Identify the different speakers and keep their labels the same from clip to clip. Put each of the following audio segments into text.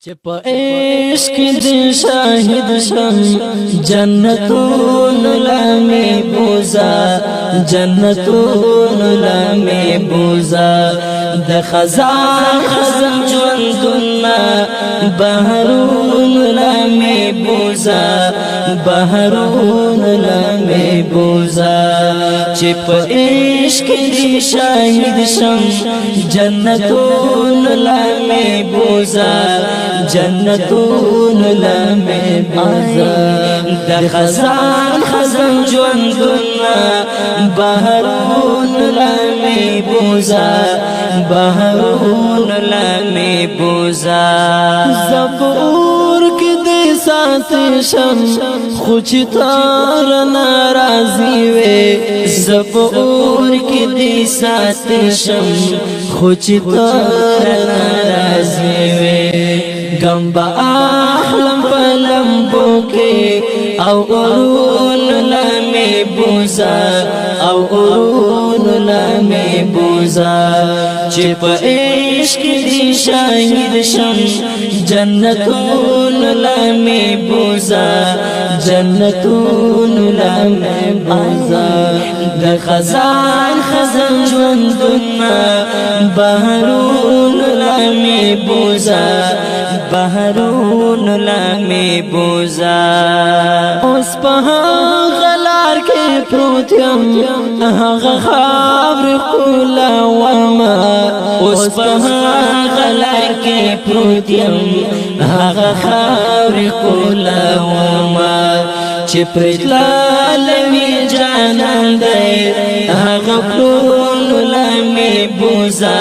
Speaker 1: چپ عشق دی شاہد شم جنتون لامی بوزا جنتون لامی بوزا د خزان خزم جوندنا بحرون لامی بوزا بحرون لامی بوزا چپ عشق دی شاہد شم جنتون لامی بوزا جنتون لامی بوزا د خزان خزم جوندنا بحرون لامی بوزا بحرون لامی بوزا زبور کی دی ساتھ شم خوچ تار ناراضی وے زبور کی دی ساتھ شم خوچ تار ناراضی وے غم با احلم پلمبو کے او قرون لامی بوزا او قرون لامی بوزا چپ عشق دی شاہد شم جنتون لامی بوزا جنتون لامی بوزا د خزان خزم جوندنا بحرون لامی بوزا بحرون لامی بوزا اس پہا غلار کے پروتیم آغا خابر کولا وما اس پہا غلار کے پروتیم آغا خابر کولا وما چپرت لالمی جانان دے آغا پلون لامی بوزا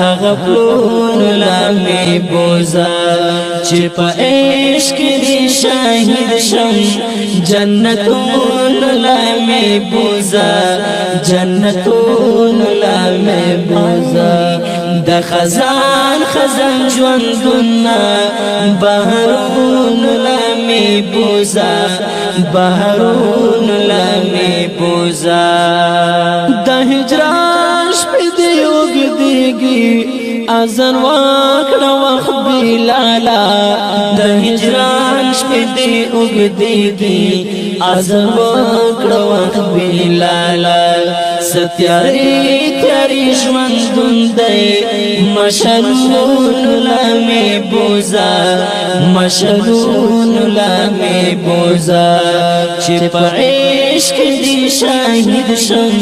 Speaker 1: آغا پلون لامی بوزا چپ عشق دی شاہد شم جنتون لامی بوزا جنتون لامی بوزا د خزان خزم جوندنا بحرون لامی بوزا بحرون لامی بوزا د هجران شپې دی اوږدېږي اذان وکړه وخت بلالا د هجران شپې دی اوږدېږي اذان وکړه وخت بلالا ستیارې تیارې ژوندون دی مشلون لامی بوزا مشلون لامی بوزا چپ عشق دی شاہد شم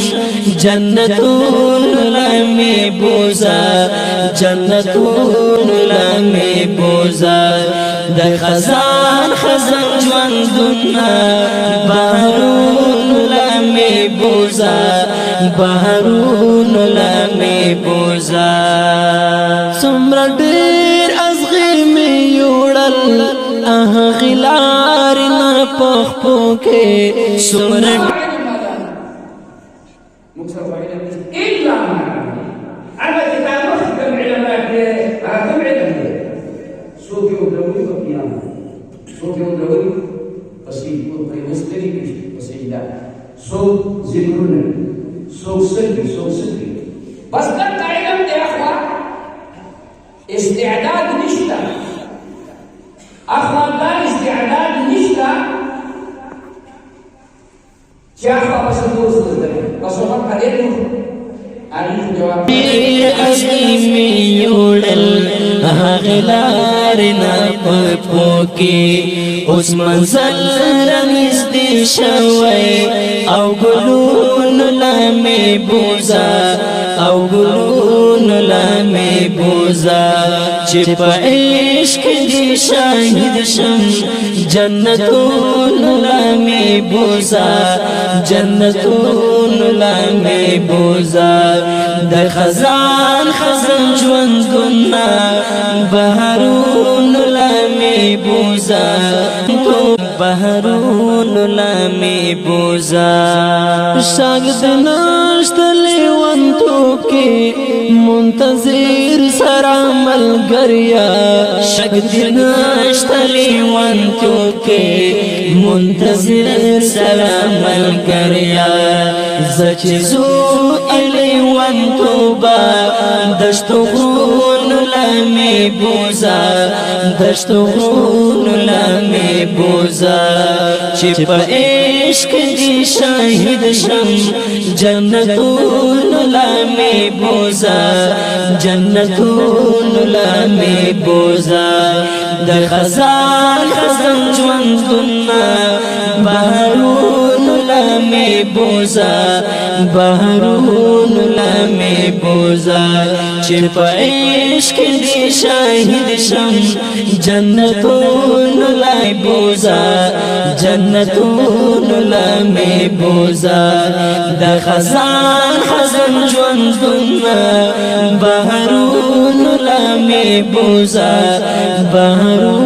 Speaker 1: جنتون لامی بوزا جنتون لامی بوزا د خزان خزم جوندنا بحرون لامی بوزا بحرون لامی بوزا سمر دیر ازغی میں یوڑل غلار نا پخ پوکے سمر
Speaker 2: إلا أنا تتعرف كم علماء كم علم صوفي ودولي وقيامة صوفي ودولي قصيد ومستري قصيدة صوت ذكرنا صوت سري بس كم علم يا أخوة استعداد نشتا أخوة لا استعداد نشتا جاء بس الدروس بس وقت قليل
Speaker 1: اسمی یوڑل غلارنا پپوکی اس منزل رنزدی شوی او گلون لامی بوزا او گلون لامی بوزا چپ عشق دی شاہد شم جنتون لامی بوزا جنتون لامی بوزا د خزان خزم جوندنا بحرون لامی بوزا بحرون لامی بوزا شاگد نشت لیوانتو کی منتظر سرامل گریا شاگد نشت لیوانتو کی منتظر سرامل گریا زچزو الیوانتو با دشتو غون لا لمی بوزا دشت غرون لمی بوزا چی پا عشق دی شاہد شم جنتون لمی بوزا جنتون لمی بوزا د خزان خزان جوندنا بهرون لمی بوزا بهرون لمی بوزا چی پا عشق دی شاہد شم جنتون لمی بوزا جنتون لمی بوزا د خزان خزان جوندنا بهرون لمی بوزا بهرون